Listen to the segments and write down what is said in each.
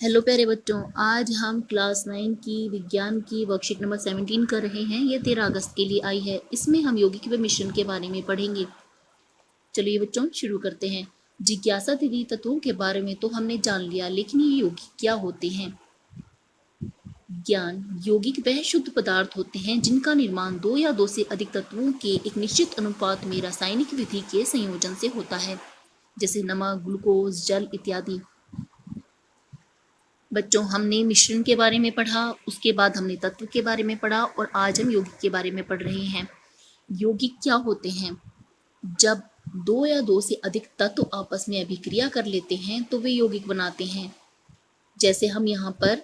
Hello प्यारे बच्चों, आज हम क्लास 9 की विज्ञान की वर्कशीट नंबर 17 कर रहे हैं। ये 13 अगस्त के लिए आई है। इसमें हम यौगिक व मिश्रण के बारे में पढ़ेंगे। चलिए बच्चों शुरू करते हैं। जिज्ञासा दीदी, तत्वों के बारे में तो हमने जान लिया, लेकिन ये यौगिक क्या होते हैं? ज्ञान। यौगिक वह शुद्ध पदार्थ होते हैं जिनका निर्माण दो या दो से अधिक तत्वों के एक निश्चित अनुपात में रासायनिक विधि के संयोजन से होता है, जैसे नमक, ग्लूकोज, जल इत्यादि। बच्चों, हमने मिश्रण के बारे में पढ़ा, उसके बाद हमने तत्व के बारे में पढ़ा और आज हम यौगिक के बारे में पढ़ रहे हैं। यौगिक क्या होते हैं? जब दो या दो से अधिक तत्व आपस में अभिक्रिया कर लेते हैं तो वे यौगिक बनाते हैं। जैसे हम यहाँ पर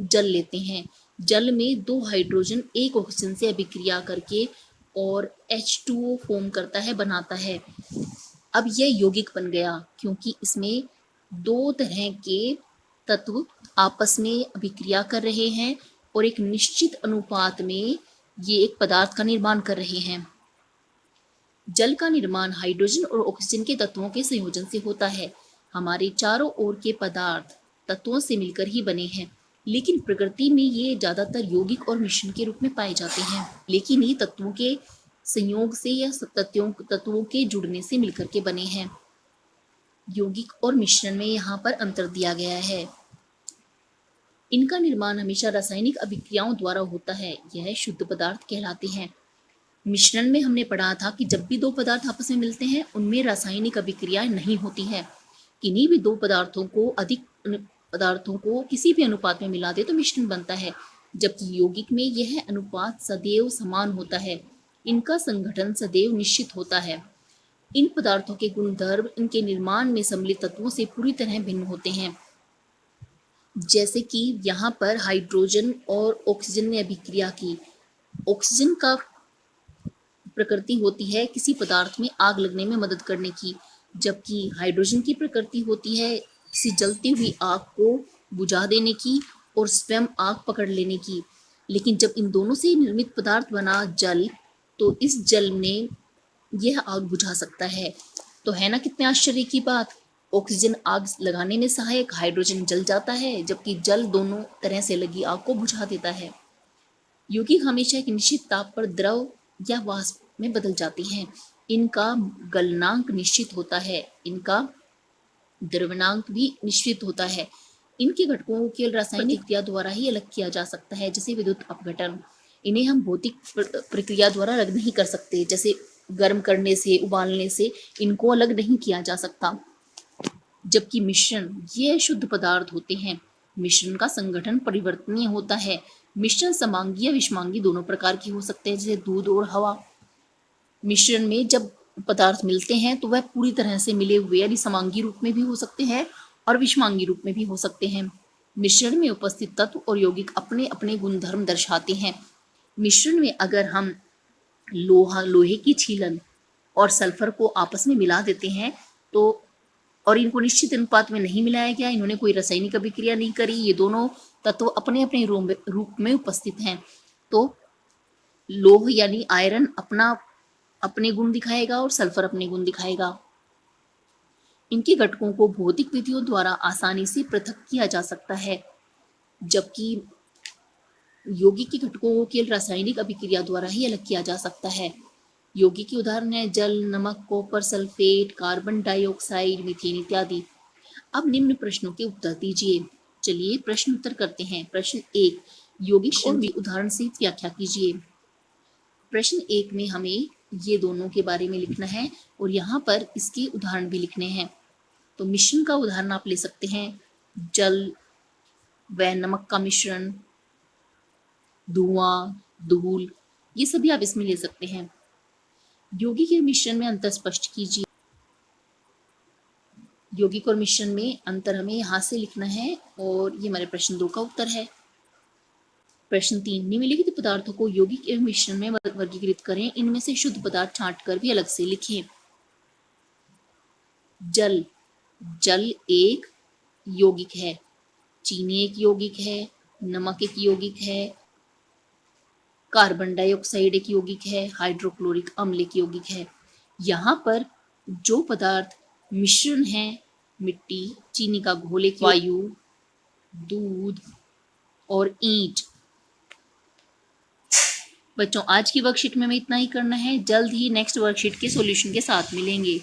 जल लेते हैं। जल में दो हाइड्रोजन एक ऑक्सीजन से अभिक्रिया करके और H2O फॉर्म करता है, बनाता है। अब यह यौगिक बन गया क्योंकि इसमें दो तरह के तत्व आपस में अभिक्रिया कर रहे हैं और एक निश्चित अनुपात में ये एक पदार्थ का निर्माण कर रहे हैं। जल का निर्माण हाइड्रोजन और ऑक्सीजन के तत्वों के संयोजन से होता है। हमारे चारों ओर के पदार्थ तत्वों से मिलकर ही बने हैं, लेकिन प्रकृति में ये ज्यादातर यौगिक और मिश्रण के रूप में पाए जाते हैं। लेकिन ये तत्वों के संयोग से या तत्वों के जुड़ने से मिलकर के बने हैं। यौगिक और मिश्रण में यहाँ पर अंतर दिया गया है। इनका निर्माण हमेशा रासायनिक अभिक्रियाओं द्वारा होता है। यह शुद्ध पदार्थ कहलाते हैं। मिश्रण में हमने पढ़ा था कि जब भी दो पदार्थ आपस में मिलते हैं उनमें रासायनिक अभिक्रियाएं नहीं होती है। किन्हीं भी दो पदार्थों को किसी भी अनुपात में मिला दे तो मिश्रण बनता है, जबकि यौगिक में यह अनुपात सदैव समान होता है। इनका संगठन सदैव निश्चित होता है। इन पदार्थों के गुणधर्म इनके निर्माण में सम्मिलित तत्वों से पूरी तरह भिन्न होते हैं। जैसे कि यहाँ पर हाइड्रोजन और ऑक्सीजन ने अभिक्रिया की। ऑक्सीजन का प्रकृति होती है किसी पदार्थ में आग लगने में मदद करने की, जबकि हाइड्रोजन की प्रकृति होती है किसी जलती हुई आग को बुझा देने की और स्वयं आग पकड़ लेने की। लेकिन जब इन दोनों से निर्मित पदार्थ बना जल, तो इस जल में यह आग बुझा सकता है। तो है ना कितने आश्चर्य की बात। ऑक्सीजन आग लगाने में सहायक, हाइड्रोजन जल जाता है, जबकि जल दोनों तरह से लगी आग को बुझा देता है। यौगिक हमेशा एक निश्चित ताप पर द्रव या वाष्प में बदल जाते हैं। इनका गलनांक निश्चित होता है, इनका द्रवनांक भी निश्चित होता है। इनके घटकों को केवल रासायनिक प्रतिक्रिया द्वारा ही अलग किया जा सकता है, जैसे विद्युत अपघटन। इन्हें हम भौतिक प्रक्रिया द्वारा अलग नहीं कर सकते, जैसे गर्म करने से, उबालने से इनको अलग नहीं किया जा सकता। जबकि मिश्रण ये शुद्ध पदार्थ होते हैं। मिश्रण का संगठन परिवर्तनीय होता है। मिश्रण समांगी या विषमांगी दोनों प्रकार की हो सकते हैं, जैसे दूध और हवा। मिश्रण में जब पदार्थ मिलते हैं तो वह पूरी तरह से मिले हुए यानी समांगी रूप में भी हो सकते हैं और विषमांगी रूप में भी हो सकते हैं। मिश्रण में उपस्थित तत्व और यौगिक अपने अपने गुणधर्म दर्शाते हैं। मिश्रण में अगर हम लोहे की छीलन और सल्फर को आपस में मिला देते हैं तो, और इनको निश्चित अनुपात में नहीं मिलाया गया, इन्होंने कोई रासायनिक अभिक्रिया नहीं करी, ये दोनों तत्व अपने अपने रूप में उपस्थित हैं, तो लोह यानी आयरन अपने गुण दिखाएगा और सल्फर अपने गुण दिखाएगा। इनके घटकों को भौतिक विधियों द्वारा आसानी से पृथक किया जा सकता है, जबकि यौगिक के घटकों को केवल रासायनिक अभिक्रिया द्वारा ही अलग किया जा सकता है। यौगिक के उदाहरण है जल, नमक, copper sulphate, carbon dioxide, methane इत्यादि। अब निम्न प्रश्नों के उत्तर दीजिए। चलिए प्रश्न उत्तर करते हैं। प्रश्न 1, यौगिक और उदाहरण से व्याख्या कीजिए। प्रश्न 1 में हमें ये दोनों के बारे में लिखना है और यहाँ पर इसके उदाहरण भी लिखने हैं। तो मिश्रण का उदाहरण आप ले सकते हैं, जल व नमक का मिश्रण, धुआं, धूल, ये सभी आप इसमें ले सकते हैं। यौगिक के मिश्रण में अंतर स्पष्ट कीजिए। यौगिक और मिश्रण में अंतर हमें यहाँ से लिखना है और ये हमारे प्रश्न 2 का उत्तर है। प्रश्न 3, निम्नलिखित पदार्थों को यौगिक एवं मिश्रण में वर्गीकृत करें। इनमें से शुद्ध पदार्थ छांटकर भी अलग से लिखें। जल, जल एक यौगिक है, चीनी एक यौगिक है, नमक एक यौगिक है, कार्बन डाइऑक्साइड एक यौगिक है, हाइड्रोक्लोरिक अम्ल एक यौगिक है। यहाँ पर जो पदार्थ मिश्रण है, मिट्टी, चीनी का घोल एक वायु, दूध और ईंट। बच्चों आज की वर्कशीट में हमें इतना ही करना है। जल्द ही नेक्स्ट वर्कशीट के सॉल्यूशन के साथ मिलेंगे।